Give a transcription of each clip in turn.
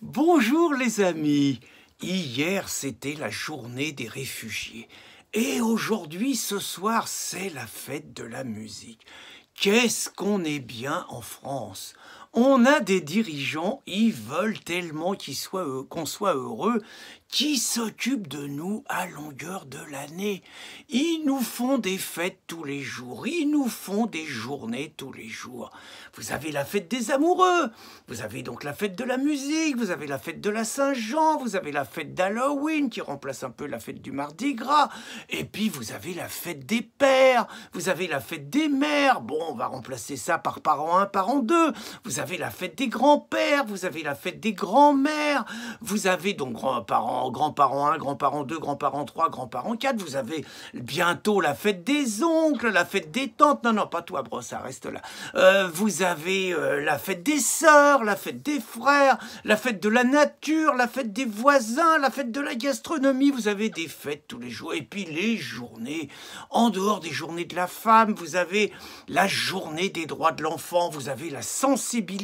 Bonjour les amis. Hier c'était la journée des réfugiés et aujourd'hui ce soir c'est la fête de la musique. Qu'est-ce qu'on est bien en France. On a des dirigeants, ils veulent tellement qu'on soit heureux, qui s'occupent de nous à longueur de l'année. Ils nous font des fêtes tous les jours, ils nous font des journées tous les jours. Vous avez la fête des amoureux, vous avez donc la fête de la musique, vous avez la fête de la Saint-Jean, vous avez la fête d'Halloween qui remplace un peu la fête du Mardi Gras, et puis vous avez la fête des pères, vous avez la fête des mères, bon on va remplacer ça par parent 1, parent 2, vous avez la fête des grands-pères, vous avez la fête des grands-mères, vous avez donc grands-parents 1, grands-parents 2, grands-parents 3, grands-parents 4, vous avez bientôt la fête des oncles, la fête des tantes, non, pas toi, bro, ça reste là. Vous avez la fête des sœurs, la fête des frères, la fête de la nature, la fête des voisins, la fête de la gastronomie, vous avez des fêtes tous les jours. Et puis les journées, en dehors des journées de la femme, vous avez la journée des droits de l'enfant, vous avez la sensibilisation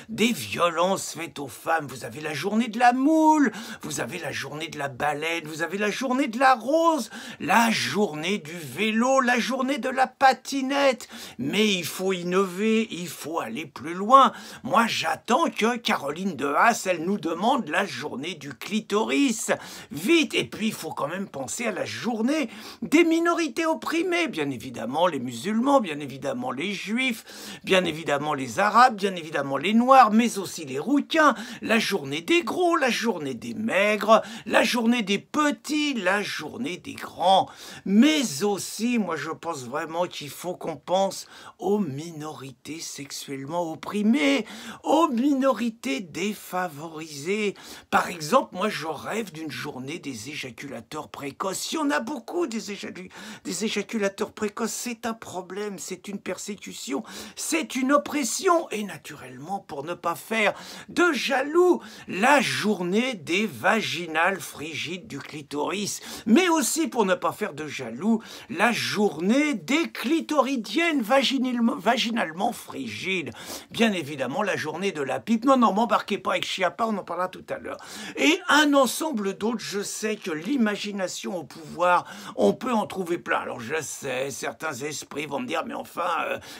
des violences faites aux femmes, vous avez la journée de la moule, vous avez la journée de la baleine, vous avez la journée de la rose, la journée du vélo, la journée de la patinette. Mais il faut innover, il faut aller plus loin. Moi, j'attends que Caroline de Haas, elle nous demande la journée du clitoris. Vite. Et puis, il faut quand même penser à la journée des minorités opprimées. Bien évidemment, les musulmans, bien évidemment, les juifs, bien évidemment, les arabes, bien évidemment, les noirs, mais aussi les rouquins. La journée des gros, la journée des maigres, la journée des petits, la journée des grands. Mais aussi, moi, je pense vraiment qu'il faut qu'on pense aux minorités sexuellement opprimées, aux minorités défavorisées. Par exemple, moi, je rêve d'une journée des éjaculateurs précoces. Il y en a beaucoup des éjaculateurs précoces. C'est un problème, c'est une persécution, c'est une oppression. Et naturellement, pour ne pas faire de jaloux, la journée des vaginales frigides du clitoris. Mais aussi, pour ne pas faire de jaloux, la journée des clitoridiennes vaginalement frigides. Bien évidemment, la journée de la pipe. Non, m'embarquez pas avec Chiappa, on en parlera tout à l'heure. Et un ensemble d'autres, je sais que l'imagination au pouvoir, on peut en trouver plein. Alors je sais, certains esprits vont me dire, mais enfin,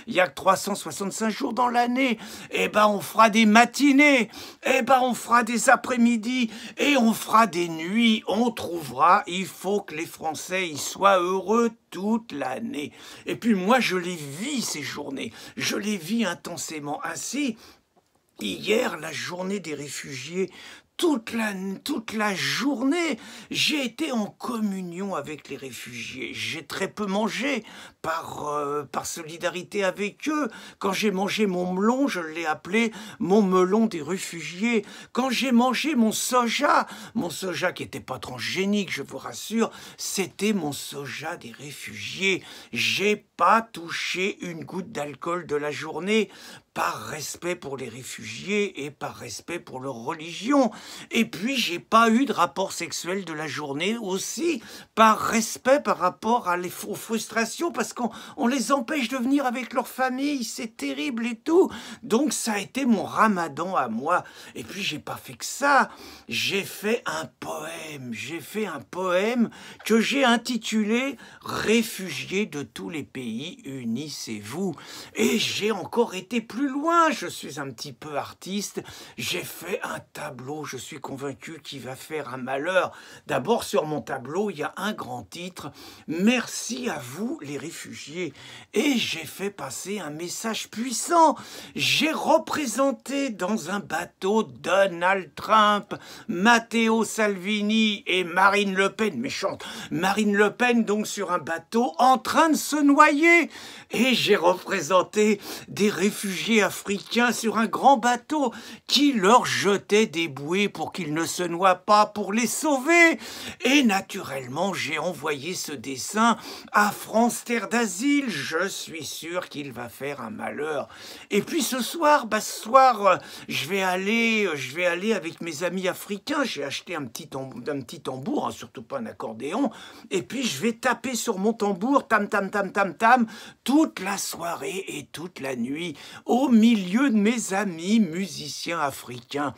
il y a que 365 jours dans l'année. Eh ben, on fera des matinées, eh ben, on fera des après-midi, et on fera des nuits. On trouvera, il faut que les Français y soient heureux toute l'année. Et puis moi, je les vis ces journées, je les vis intensément. Ainsi, hier, la journée des réfugiés, toute la journée, j'ai été en communion avec les réfugiés. J'ai très peu mangé par solidarité avec eux. Quand j'ai mangé mon melon, je l'ai appelé mon melon des réfugiés. Quand j'ai mangé mon soja qui n'était pas transgénique, je vous rassure, c'était mon soja des réfugiés. J'ai pas touché une goutte d'alcool de la journée, par respect pour les réfugiés et par respect pour leur religion. Et puis, j'ai pas eu de rapport sexuel de la journée aussi, par respect par rapport aux frustrations, parce qu'on les empêche de venir avec leur famille, c'est terrible et tout. Donc, ça a été mon ramadan à moi. Et puis, j'ai pas fait que ça. J'ai fait un poème que j'ai intitulé « Réfugiés de tous les pays, unissez-vous ». Et j'ai encore été plus loin, je suis un petit peu artiste, j'ai fait un tableau, je suis convaincu qu'il va faire un malheur. D'abord, sur mon tableau, il y a un grand titre, « Merci à vous les réfugiés ». Et j'ai fait passer un message puissant. J'ai représenté dans un bateau Donald Trump, Matteo Salvini et Marine Le Pen, méchante, Marine Le Pen donc sur un bateau en train de se noyer. Et j'ai représenté des réfugiés africains sur un grand bateau qui leur jetait des bouées pour qu'ils ne se noient pas, pour les sauver. Et naturellement, j'ai envoyé ce dessin à France Terre d'Asile. Je suis sûr qu'il va faire un malheur. Et puis ce soir, je vais aller avec mes amis africains. J'ai acheté un petit tambour, hein, surtout pas un accordéon. Et puis je vais taper sur mon tambour, tam tam tam tam tam, toute la soirée et toute la nuit, au milieu de mes amis musiciens africains.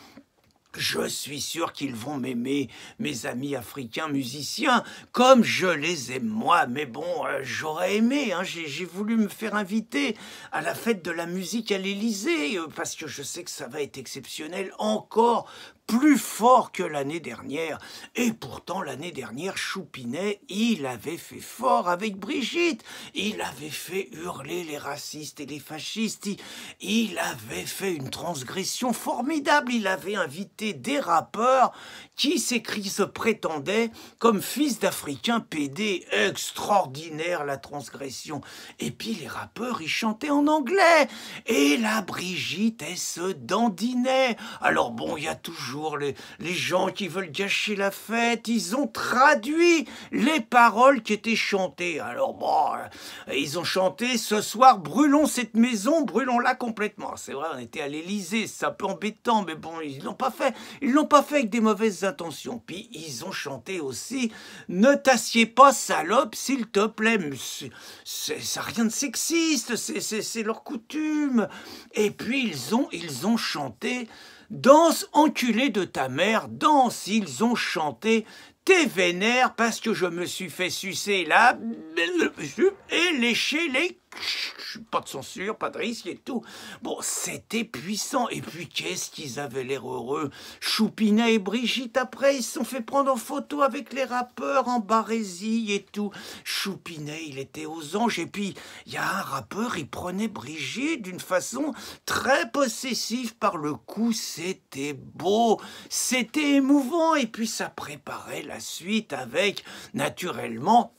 Je suis sûr qu'ils vont m'aimer, mes amis africains musiciens, comme je les aime moi. Mais bon, j'aurais aimé, hein, j'ai voulu me faire inviter à la fête de la musique à l'Élysée, parce que je sais que ça va être exceptionnel, encore plus fort que l'année dernière. Et pourtant, l'année dernière, Choupinet, il avait fait fort avec Brigitte. Il avait fait hurler les racistes et les fascistes. Il avait fait une transgression formidable. Il avait invité des rappeurs qui se prétendaient comme fils d'Africains pédés. Extraordinaire, la transgression. Et puis, les rappeurs, ils chantaient en anglais. Et la Brigitte, elle se dandinait. Alors bon, il y a toujours les gens qui veulent gâcher la fête, ils ont traduit les paroles qui étaient chantées. Alors bon, ils ont chanté « Ce soir, brûlons cette maison, brûlons-la complètement ». C'est vrai, on était à l'Élysée, c'est un peu embêtant, mais bon, ils l'ont pas fait. Ils l'ont pas fait avec des mauvaises intentions. Puis ils ont chanté aussi « Ne t'assieds pas, salope, s'il te plaît ». Ça n'a rien de sexiste, c'est leur coutume. Et puis ils ont chanté « Danse, enculé de ta mère, danse ». Ils ont chanté « T'es vénère parce que je me suis fait sucer là et lécher les... » Pas de censure, pas de risque et tout. Bon, c'était puissant. Et puis, qu'est-ce qu'ils avaient l'air heureux. Choupinet et Brigitte, après, ils se sont fait prendre en photo avec les rappeurs en barésie et tout. Choupinet, il était aux anges. Et puis, il y a un rappeur, il prenait Brigitte d'une façon très possessive par le cou. C'était beau, c'était émouvant. Et puis, ça préparait la suite avec, naturellement,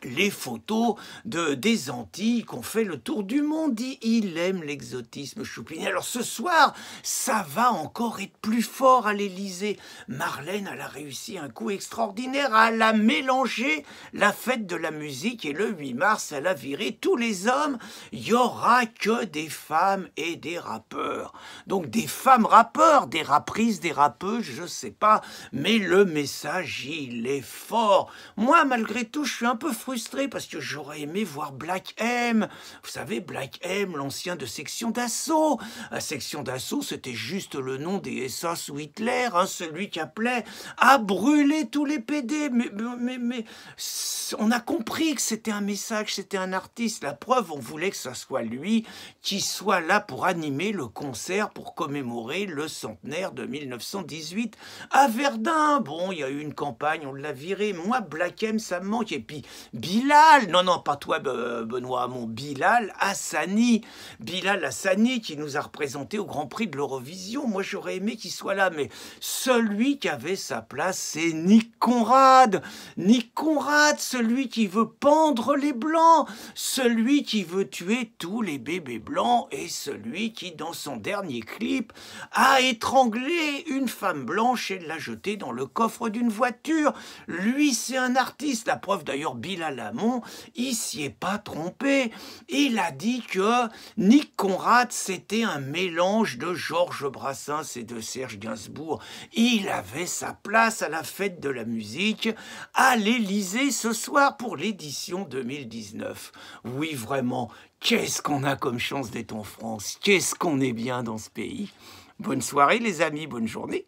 les photos des Antilles qu'on fait le tour du monde. Il aime l'exotisme, Choupinet. Alors ce soir, ça va encore être plus fort à l'Élysée. Marlène, elle a réussi un coup extraordinaire. Elle a mélangé la fête de la musique et le 8 mars, elle a viré tous les hommes. Il n'y aura que des femmes et des rappeurs. Donc des femmes rappeurs, des rapprises, des rappeuses, je sais pas. Mais le message, il est fort. Moi, malgré tout, je suis un peu frustré parce que j'aurais aimé voir Black M. Vous savez, Black M, l'ancien de Section d'Assaut. Section d'Assaut, c'était juste le nom des SA sous Hitler, hein, celui qui appelait à brûler tous les PD. Mais on a compris que c'était un message, c'était un artiste. La preuve, on voulait que ce soit lui qui soit là pour animer le concert pour commémorer le centenaire de 1918 à Verdun. Bon, il y a eu une campagne, on l'a viré. Moi, Black M, ça me manque. Et puis, Bilal, non, pas toi, Benoît Hamon, Bilal Hassani qui nous a représenté au Grand Prix de l'Eurovision. Moi, j'aurais aimé qu'il soit là, mais celui qui avait sa place, c'est Nick Conrad. Nick Conrad, celui qui veut pendre les Blancs, celui qui veut tuer tous les bébés blancs et celui qui, dans son dernier clip, a étranglé une femme blanche et l'a jetée dans le coffre d'une voiture. Lui, c'est un artiste. La preuve, d'ailleurs, Bilal Hamon, il s'y est pas trompé. Il a dit que Nick Conrad, c'était un mélange de Georges Brassens et de Serge Gainsbourg. Il avait sa place à la fête de la musique à l'Élysée ce soir pour l'édition 2019. Oui, vraiment, qu'est-ce qu'on a comme chance d'être en France? Qu'est-ce qu'on est bien dans ce pays? Bonne soirée les amis, bonne journée.